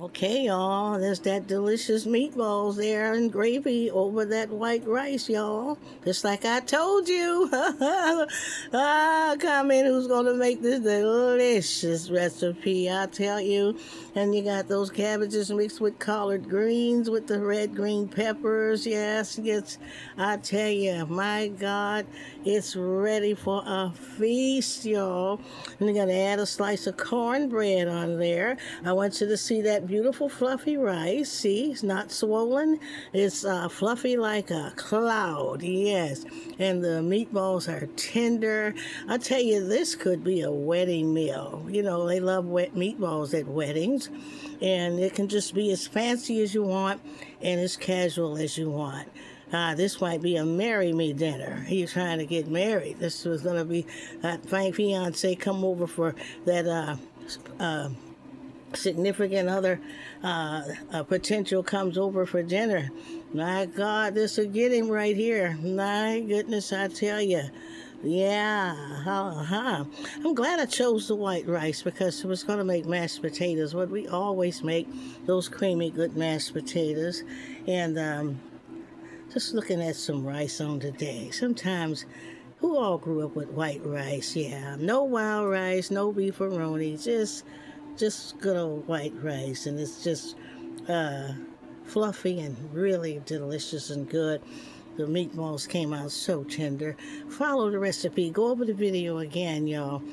Okay, y'all, there's that delicious meatballs there and gravy over that white rice, y'all. Just like I told you. Comment who's going to make this delicious recipe, I tell you. And you got those cabbages mixed with collard greens with the red green peppers. Yes, yes, I tell you, my God, it's ready for a feast, y'all. And you're going to add a slice of cornbread on there. I want you to see that beautiful fluffy rice. See, it's not swollen. It's fluffy like a cloud. Yes. And the meatballs are tender. I tell you, this could be a wedding meal. You know, they love wet meatballs at weddings. And it can just be as fancy as you want and as casual as you want. This might be a marry me dinner. He's trying to get married. This was going to be my fiance come over for that significant other potential comes over for dinner. My God, this will get him right here. My goodness, I tell you. Yeah, I'm glad I chose the white rice because it was going to make mashed potatoes. What we always make, those creamy, good mashed potatoes. And just looking at some rice on today. Sometimes, who all grew up with white rice? Yeah, no wild rice, no beefaroni, just good old white rice, and it's just uh, fluffy and really delicious and good. The meatballs came out so tender. Follow the recipe. Go over the video again, y'all.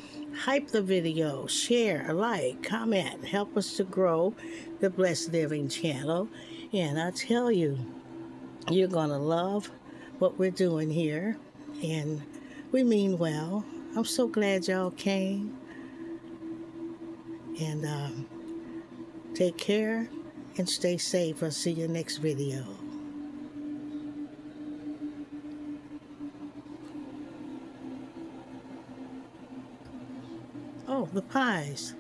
Hype the video, share, like, comment. Help us to grow the Blessed Living channel. And I tell you, you're going to love what we're doing here. And we mean well. I'm so glad y'all came. And take care and stay safe. I'll see you next video. Oh, the pies.